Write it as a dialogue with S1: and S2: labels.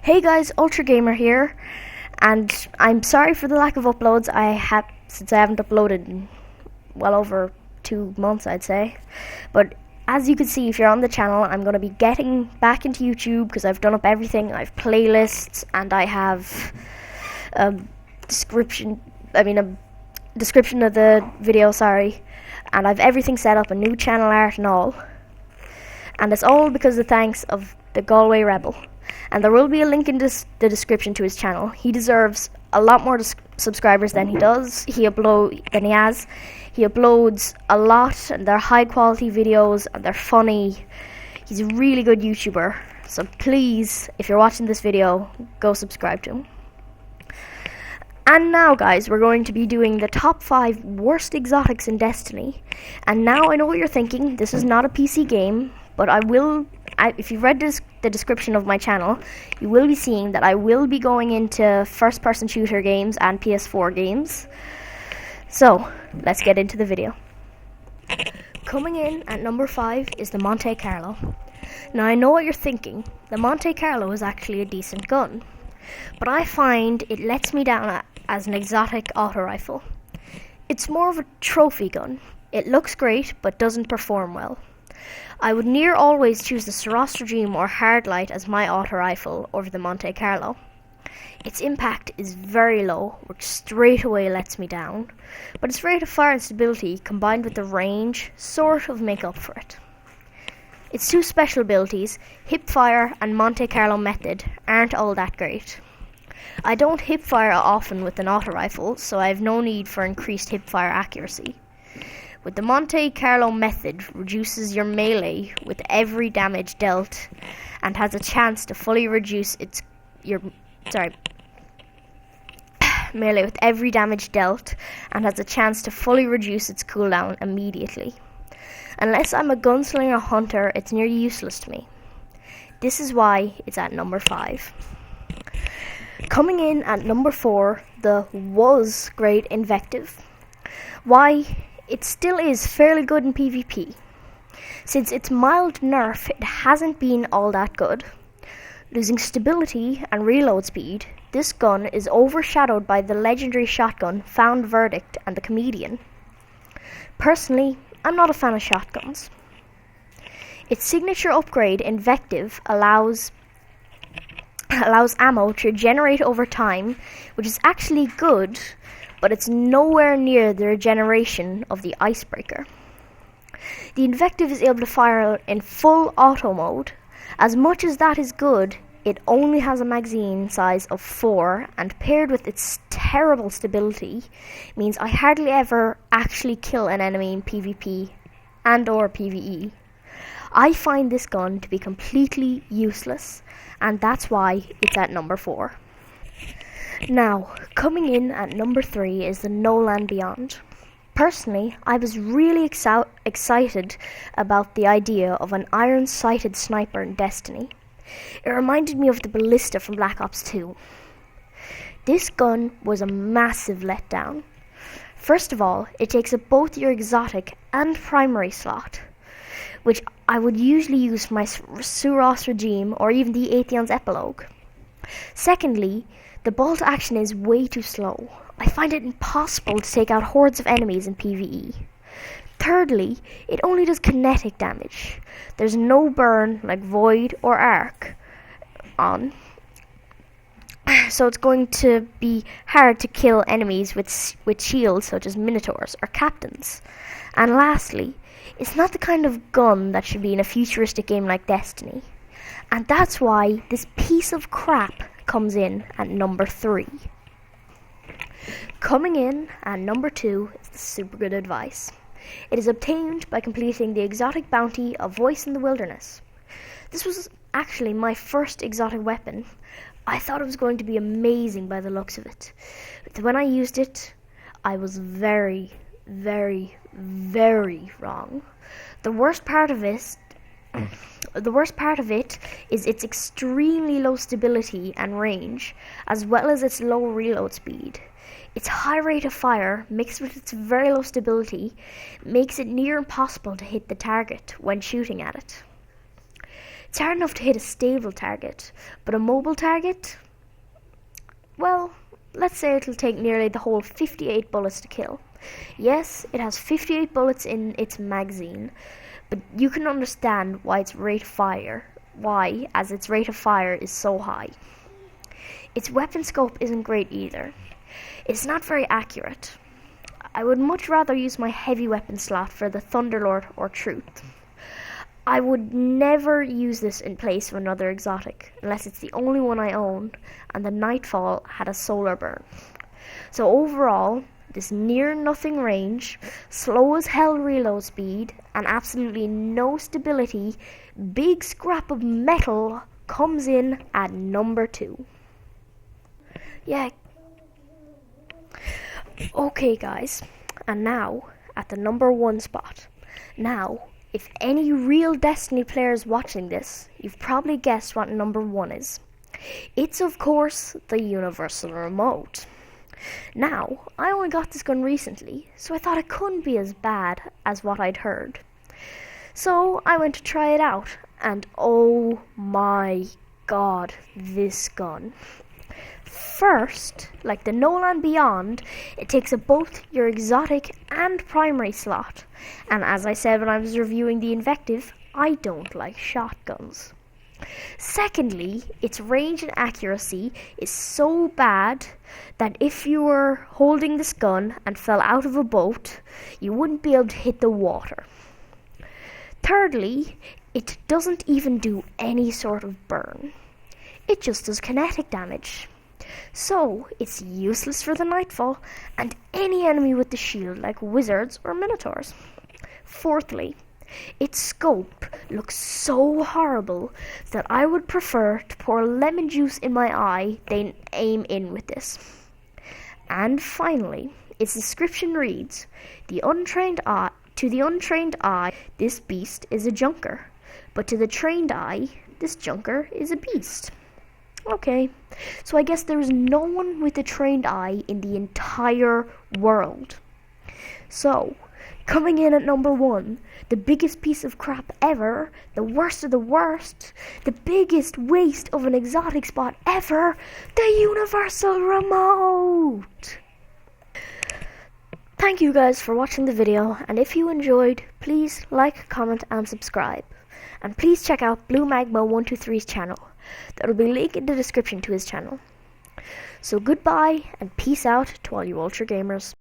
S1: Hey guys, Ultra Gamer here, and I'm sorry for the lack of uploads. Since I haven't uploaded in well over 2 months, I'd say. But as you can see, if you're on the channel, I'm going to be getting back into YouTube because I've done up everything. I have playlists, and I have a description of the video, and I've everything set up, a new channel art and all. And it's all because of the thanks of the Galway Rebel. And there will be a link in the description to his channel. He deserves a lot more subscribers than he does. He uploads a lot, and they're high quality videos, and they're funny. He's a really good YouTuber. So please, if you're watching this video, go subscribe to him. And now, guys, we're going to be doing the top 5 worst exotics in Destiny. And now I know what you're thinking. This is not a PC game, but if you've read the description of my channel, you will be seeing that I will be going into first-person shooter games and PS4 games. So, let's get into the video. Coming in at number 5 is the Monte Carlo. Now, I know what you're thinking. The Monte Carlo is actually a decent gun, but I find it lets me down as an exotic auto rifle. It's more of a trophy gun. It looks great, but doesn't perform well. I would near always choose the Sarostra Dream or Hardlight as my auto rifle over the Monte Carlo. Its impact is very low, which straight away lets me down, but its rate of fire and stability combined with the range sort of make up for it. Its two special abilities, hip fire and Monte Carlo method, aren't all that great. I don't hip fire often with an auto rifle, so I have no need for increased hip fire accuracy. With the Monte Carlo method, reduces your melee with every damage dealt, and has a chance to fully reduce melee with every damage dealt, and has a chance to fully reduce its cooldown immediately. Unless I'm a gunslinger hunter, it's nearly useless to me. This is why it's at number 5. Coming in at number 4, the was great Invective. Why? It still is fairly good in PvP. Since its mild nerf, it hasn't been all that good. Losing stability and reload speed, this gun is overshadowed by the legendary shotgun Found Verdict and the Comedian. Personally, I'm not a fan of shotguns. Its signature upgrade, Invective, allows ammo to regenerate over time, which is actually good, but it's nowhere near the regeneration of the Icebreaker. The Invective is able to fire in full auto mode. As much as that is good, it only has a magazine size of 4, and paired with its terrible stability, means I hardly ever actually kill an enemy in PvP and or PvE. I find this gun to be completely useless, and that's why it's at number 4. Now, coming in at number 3 is the No Land Beyond. Personally, I was really excited about the idea of an iron-sighted sniper in Destiny. It reminded me of the Ballista from Black Ops 2. This gun was a massive letdown. First of all, it takes up both your exotic and primary slot, which I would usually use for my Suros Regime or even the Atheon's Epilogue. Secondly, the bolt action is way too slow. I find it impossible to take out hordes of enemies in PvE. Thirdly, it only does kinetic damage. There's no burn like Void or Arc on, so it's going to be hard to kill enemies with shields such as Minotaurs or Captains. And lastly, it's not the kind of gun that should be in a futuristic game like Destiny. And that's why this piece of crap comes in at number 3. Coming in at number 2 is the Super Good Advice. It is obtained by completing the exotic bounty of Voice in the Wilderness. This was actually my first exotic weapon. I thought it was going to be amazing by the looks of it. But when I used it, I was very, very, very wrong. The worst part of it is its extremely low stability and range, as well as its low reload speed. Its high rate of fire, mixed with its very low stability, makes it near impossible to hit the target when shooting at it. It's hard enough to hit a stable target, but a mobile target? Well, let's say it'll take nearly the whole 58 bullets to kill. Yes, it has 58 bullets in its magazine, but you can understand why its rate of fire is so high. Its weapon scope isn't great either. It's not very accurate. I would much rather use my heavy weapon slot for the Thunderlord or Truth. I would never use this in place of another exotic, unless it's the only one I own, and the Nightfall had a solar burn. So overall, this near nothing range, slow as hell reload speed, and absolutely no stability, big scrap of metal comes in at number 2. Yeah. Okay guys, and now at the number 1 spot. Now, if any real Destiny players watching this, you've probably guessed what number 1 is. It's of course the Universal Remote. Now, I only got this gun recently, so I thought it couldn't be as bad as what I'd heard. So I went to try it out, and oh my god, this gun. First, like the Nolan Beyond, it takes up both your exotic and primary slot. And as I said when I was reviewing the Invective, I don't like shotguns. Secondly, its range and accuracy is so bad that if you were holding this gun and fell out of a boat, you wouldn't be able to hit the water. Thirdly, it doesn't even do any sort of burn. It just does kinetic damage. So, it's useless for the Nightfall and any enemy with the shield like wizards or minotaurs. Fourthly, its scope looks so horrible that I would prefer to pour lemon juice in my eye than aim in with this. And finally, its description reads, to the untrained eye, this beast is a junker, but to the trained eye, this junker is a beast. Okay, so I guess there is no one with a trained eye in the entire world. So, coming in at number 1, the biggest piece of crap ever, the worst of the worst, the biggest waste of an exotic spot ever, the Universal Remote! Thank you guys for watching the video, and if you enjoyed, please like, comment and subscribe. And please check out Blue Magma 123's channel. There will be a link in the description to his channel. So goodbye and peace out to all you Ultra Gamers.